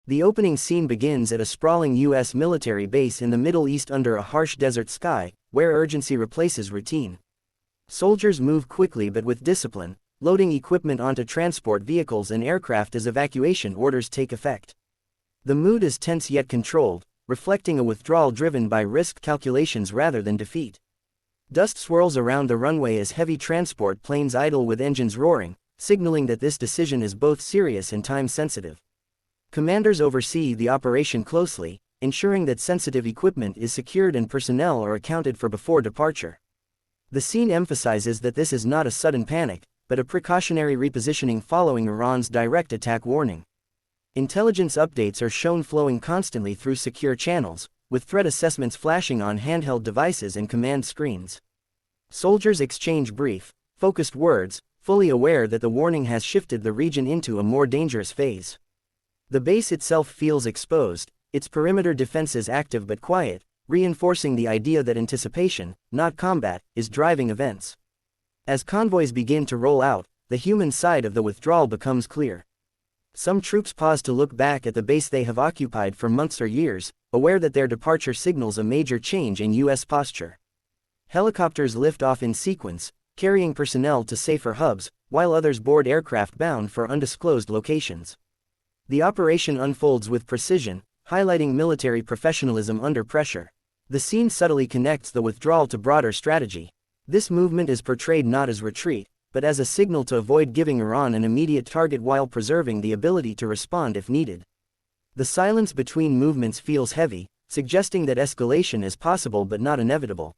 The opening scene begins at a sprawling U.S. military base in the Middle East under a harsh desert sky, where urgency replaces routine. Soldiers move quickly but with discipline, loading equipment onto transport vehicles and aircraft as evacuation orders take effect. The mood is tense yet controlled, reflecting a withdrawal driven by risk calculations rather than defeat. Dust swirls around the runway as heavy transport planes idle with engines roaring, signaling that this decision is both serious and time-sensitive. Commanders oversee the operation closely, ensuring that sensitive equipment is secured and personnel are accounted for before departure. The scene emphasizes that this is not a sudden panic, but a precautionary repositioning following Iran's direct attack warning. Intelligence updates are shown flowing constantly through secure channels, with threat assessments flashing on handheld devices and command screens. Soldiers exchange brief, focused words, fully aware that the warning has shifted the region into a more dangerous phase. The base itself feels exposed, its perimeter defenses active but quiet, reinforcing the idea that anticipation, not combat, is driving events. As convoys begin to roll out, the human side of the withdrawal becomes clear. Some troops pause to look back at the base they have occupied for months or years, aware that their departure signals a major change in U.S. posture. Helicopters lift off in sequence, carrying personnel to safer hubs, while others board aircraft bound for undisclosed locations. The operation unfolds with precision, highlighting military professionalism under pressure. The scene subtly connects the withdrawal to broader strategy. This movement is portrayed not as retreat, but as a signal to avoid giving Iran an immediate target while preserving the ability to respond if needed. The silence between movements feels heavy, suggesting that escalation is possible but not inevitable.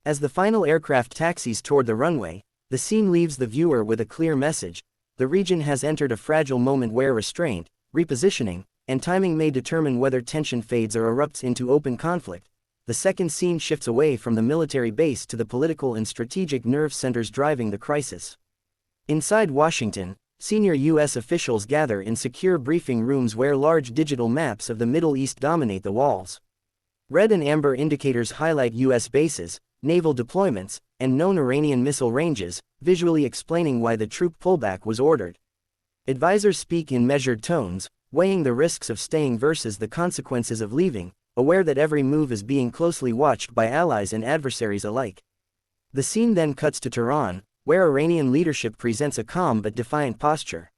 As the final aircraft taxis toward the runway, the scene leaves the viewer with a clear message: the region has entered a fragile moment where restraint, repositioning, and timing may determine whether tension fades or erupts into open conflict. The second scene shifts away from the military base to the political and strategic nerve centers driving the crisis. Inside Washington, senior U.S. officials gather in secure briefing rooms where large digital maps of the Middle East dominate the walls. Red and amber indicators highlight U.S. bases, naval deployments, and known Iranian missile ranges, visually explaining why the troop pullback was ordered. Advisors speak in measured tones, weighing the risks of staying versus the consequences of leaving, aware that every move is being closely watched by allies and adversaries alike. The scene then cuts to Tehran, where Iranian leadership presents a calm but defiant posture.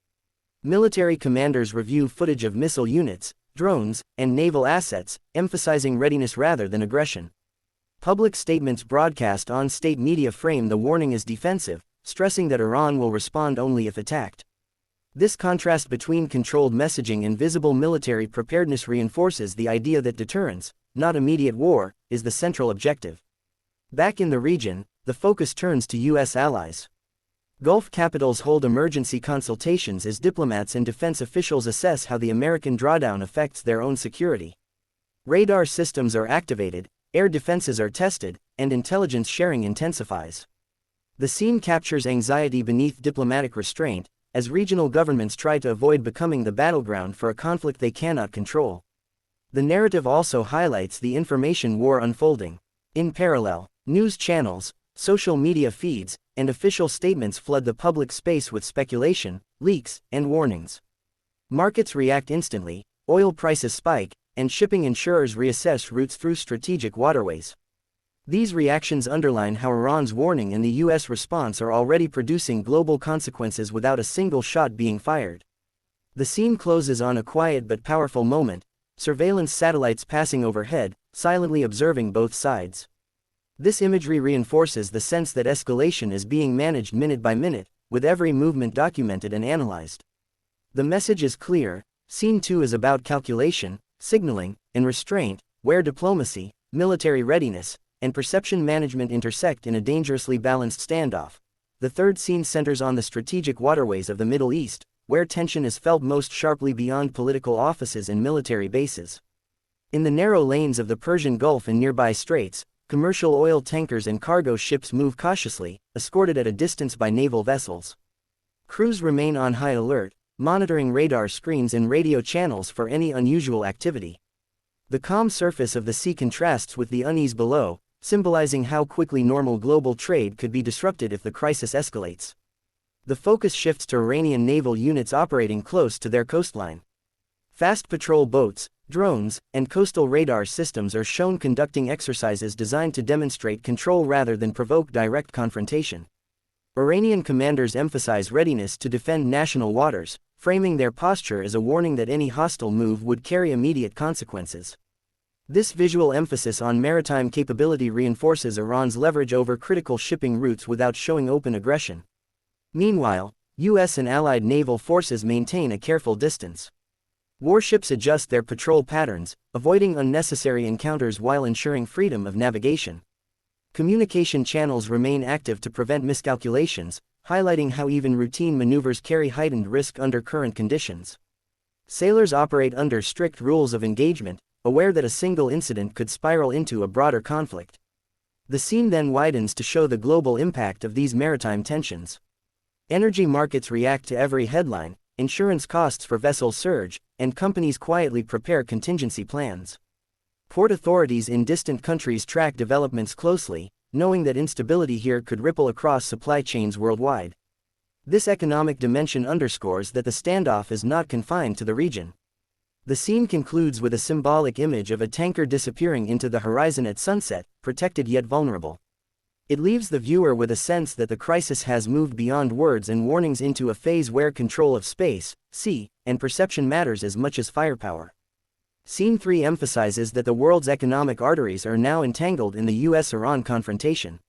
Military commanders review footage of missile units, drones, and naval assets, emphasizing readiness rather than aggression. Public statements broadcast on state media frame the warning as defensive, stressing that Iran will respond only if attacked. This contrast between controlled messaging and visible military preparedness reinforces the idea that deterrence, not immediate war, is the central objective. Back in the region, the focus turns to U.S. allies. Gulf capitals hold emergency consultations as diplomats and defense officials assess how the American drawdown affects their own security. Radar systems are activated, air defenses are tested, and intelligence sharing intensifies. The scene captures anxiety beneath diplomatic restraint, as regional governments try to avoid becoming the battleground for a conflict they cannot control. The narrative also highlights the information war unfolding. In parallel, news channels, social media feeds, and official statements flood the public space with speculation, leaks, and warnings. Markets react instantly, oil prices spike, and shipping insurers reassess routes through strategic waterways. These reactions underline how Iran's warning and the U.S. response are already producing global consequences without a single shot being fired. The scene closes on a quiet but powerful moment: surveillance satellites passing overhead, silently observing both sides. This imagery reinforces the sense that escalation is being managed minute by minute, with every movement documented and analyzed. The message is clear: Scene 2 is about calculation, signaling, and restraint, where diplomacy, military readiness, and perception management intersect in a dangerously balanced standoff. The third scene centers on the strategic waterways of the Middle East, where tension is felt most sharply beyond political offices and military bases. In the narrow lanes of the Persian Gulf and nearby straits, commercial oil tankers and cargo ships move cautiously, escorted at a distance by naval vessels. Crews remain on high alert, monitoring radar screens and radio channels for any unusual activity. The calm surface of the sea contrasts with the unease below, symbolizing how quickly normal global trade could be disrupted if the crisis escalates. The focus shifts to Iranian naval units operating close to their coastline. Fast patrol boats, drones, and coastal radar systems are shown conducting exercises designed to demonstrate control rather than provoke direct confrontation. Iranian commanders emphasize readiness to defend national waters, framing their posture as a warning that any hostile move would carry immediate consequences. This visual emphasis on maritime capability reinforces Iran's leverage over critical shipping routes without showing open aggression. Meanwhile, U.S. and allied naval forces maintain a careful distance. Warships adjust their patrol patterns, avoiding unnecessary encounters while ensuring freedom of navigation. Communication channels remain active to prevent miscalculations, highlighting how even routine maneuvers carry heightened risk under current conditions. Sailors operate under strict rules of engagement, aware that a single incident could spiral into a broader conflict. The scene then widens to show the global impact of these maritime tensions. Energy markets react to every headline, insurance costs for vessels surge, and companies quietly prepare contingency plans. Port authorities in distant countries track developments closely, knowing that instability here could ripple across supply chains worldwide. This economic dimension underscores that the standoff is not confined to the region. The scene concludes with a symbolic image of a tanker disappearing into the horizon at sunset, protected yet vulnerable. It leaves the viewer with a sense that the crisis has moved beyond words and warnings into a phase where control of space, sea, and perception matters as much as firepower. Scene 3 emphasizes that the world's economic arteries are now entangled in the US-Iran confrontation.